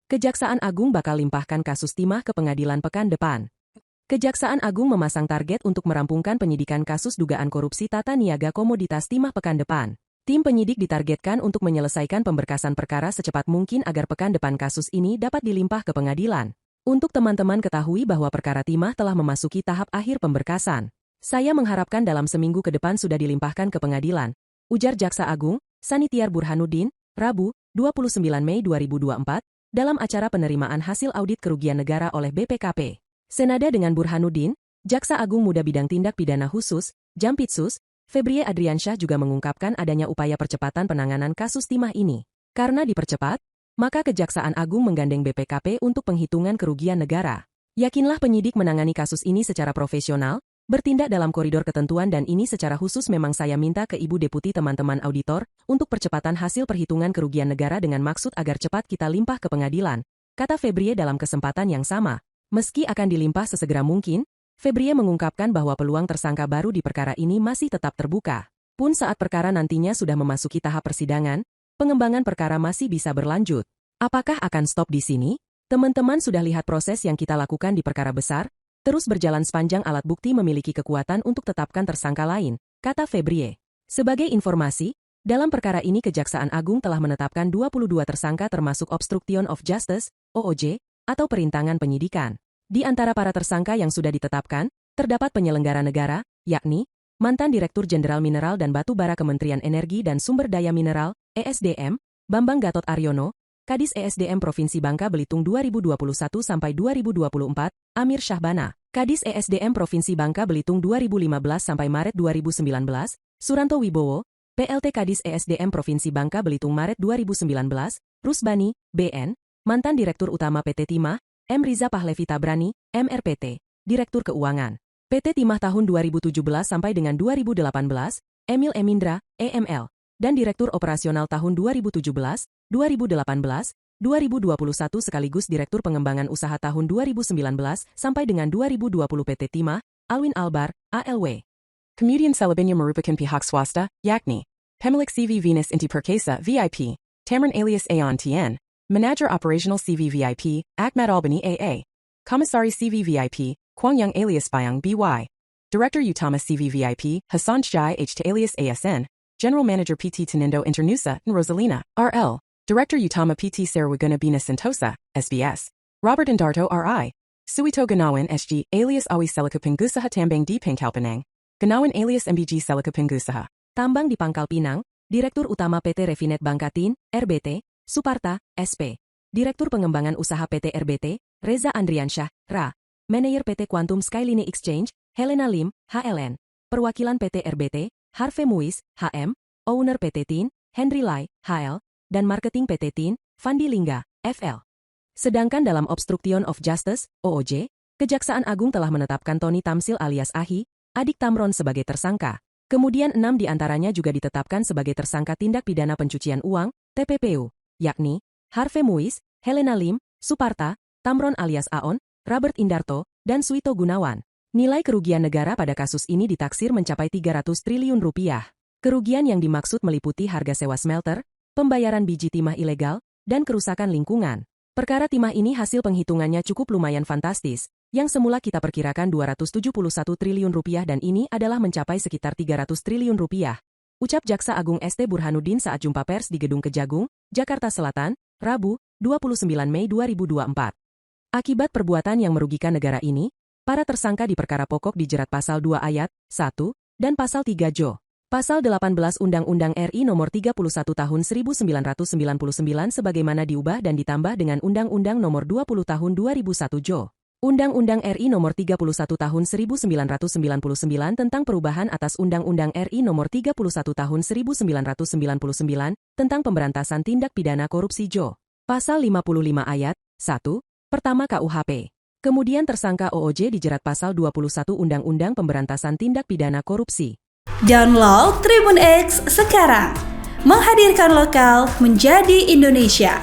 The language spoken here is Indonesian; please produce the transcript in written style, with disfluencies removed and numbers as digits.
Kejaksaan Agung bakal limpahkan kasus timah ke pengadilan pekan depan. Kejaksaan Agung memasang target untuk merampungkan penyidikan kasus dugaan korupsi tata niaga komoditas timah pekan depan. Tim penyidik ditargetkan untuk menyelesaikan pemberkasan perkara secepat mungkin agar pekan depan kasus ini dapat dilimpah ke pengadilan. Untuk teman-teman ketahui bahwa perkara timah telah memasuki tahap akhir pemberkasan. Saya mengharapkan dalam seminggu ke depan sudah dilimpahkan ke pengadilan, ujar Jaksa Agung, Sanitiar Burhanuddin, Rabu, 29 Mei 2024, dalam acara penerimaan hasil audit kerugian negara oleh BPKP. Senada dengan Burhanuddin, Jaksa Agung Muda Bidang Tindak Pidana Khusus, Jampitsus, Febrie Adriansyah juga mengungkapkan adanya upaya percepatan penanganan kasus timah ini. Karena dipercepat, maka Kejaksaan Agung menggandeng BPKP untuk penghitungan kerugian negara. Yakinlah penyidik menangani kasus ini secara profesional, bertindak dalam koridor ketentuan dan ini secara khusus memang saya minta ke Ibu Deputi teman-teman auditor, untuk percepatan hasil perhitungan kerugian negara dengan maksud agar cepat kita limpah ke pengadilan, kata Febrie dalam kesempatan yang sama. Meski akan dilimpah sesegera mungkin, Febrie mengungkapkan bahwa peluang tersangka baru di perkara ini masih tetap terbuka. Pun saat perkara nantinya sudah memasuki tahap persidangan, pengembangan perkara masih bisa berlanjut. Apakah akan stop di sini? Teman-teman sudah lihat proses yang kita lakukan di perkara besar, terus berjalan sepanjang alat bukti memiliki kekuatan untuk tetapkan tersangka lain, kata Febrie. Sebagai informasi, dalam perkara ini Kejaksaan Agung telah menetapkan 22 tersangka termasuk obstruction of justice, OOJ, atau perintangan penyidikan. Di antara para tersangka yang sudah ditetapkan, terdapat penyelenggara negara, yakni mantan Direktur Jenderal Mineral dan Batu Bara Kementerian Energi dan Sumber Daya Mineral, ESDM, Bambang Gatot Aryono, Kadis ESDM Provinsi Bangka Belitung 2021 sampai 2024, Amir Syahbana, Kadis ESDM Provinsi Bangka Belitung 2015 sampai Maret 2019, Suranto Wibowo, PLT Kadis ESDM Provinsi Bangka Belitung Maret 2019, Rusbani, BN, mantan Direktur Utama PT Timah, M. Riza Pahlevi Tabrani, MRPT, Direktur Keuangan, PT Timah tahun 2017 sampai dengan 2018, Emil Emindra, EML, dan Direktur Operasional tahun 2017, 2018, 2021 sekaligus Direktur Pengembangan Usaha tahun 2019 sampai dengan 2020 PT Timah, Alwin Albar, ALW. Kemudian selebihnya merupakan pihak swasta, yakni Pemilik CV Venus Inti Perkasa VIP, Tamrin alias Aon Tien, Manager Operational CV VIP, Ahmad Albani AA, Komisaris CV VIP, Kwang Young alias Bayang BY, Director Utama CV VIP, Hassan Shai HT alias ASN, General Manager PT Tenindo Internusa, Rosalina, RL, Director Utama PT Sarawaguna Bina Sentosa, SBS, Robert Indarto RI, Suito Ganawan SG alias Awi Selika Pengusaha Tambang di Pangkalpinang, Ganawan alias MBG Selika Pengusaha, Tambang di Pangkal Pinang, Direktur Utama PT Refinet Bangkatin, RBT, Suparta, SP, Direktur Pengembangan Usaha PT RBT, Reza Andriansyah, RA, Manager PT Quantum Skyline Exchange, Helena Lim, HLN, Perwakilan PT RBT, Harvey Muiz, HM, Owner PT TIN, Henry Lai, HL, dan Marketing PT TIN, Fandi Lingga, FL. Sedangkan dalam Obstruction of Justice, OOJ, Kejaksaan Agung telah menetapkan Tony Tamsil alias Ahi, adik Tamron sebagai tersangka. Kemudian 6 diantaranya juga ditetapkan sebagai tersangka tindak pidana pencucian uang, TPPU, yakni Harvey Muiz, Helena Lim, Suparta, Tamron alias Aon, Robert Indarto, dan Suito Gunawan. Nilai kerugian negara pada kasus ini ditaksir mencapai 300 triliun rupiah. Kerugian yang dimaksud meliputi harga sewa smelter, pembayaran biji timah ilegal, dan kerusakan lingkungan. Perkara timah ini hasil penghitungannya cukup lumayan fantastis, yang semula kita perkirakan 271 triliun rupiah dan ini adalah mencapai sekitar 300 triliun rupiah. Ucap Jaksa Agung ST Burhanuddin saat jumpa pers di Gedung Kejagung, Jakarta Selatan, Rabu, 29 Mei 2024. Akibat perbuatan yang merugikan negara ini, para tersangka di perkara pokok dijerat pasal 2 ayat 1 dan pasal 3 Jo. Pasal 18 Undang-Undang RI Nomor 31 Tahun 1999 sebagaimana diubah dan ditambah dengan Undang-Undang Nomor 20 Tahun 2001 Jo. Undang-Undang RI Nomor 31 Tahun 1999 tentang perubahan atas Undang-Undang RI Nomor 31 Tahun 1999 tentang pemberantasan tindak pidana korupsi Jo. Pasal 55 ayat 1, pertama KUHP. Kemudian tersangka OOJ dijerat pasal 21 Undang-Undang Pemberantasan Tindak Pidana Korupsi. Download Tribun X sekarang. Menghadirkan lokal menjadi Indonesia.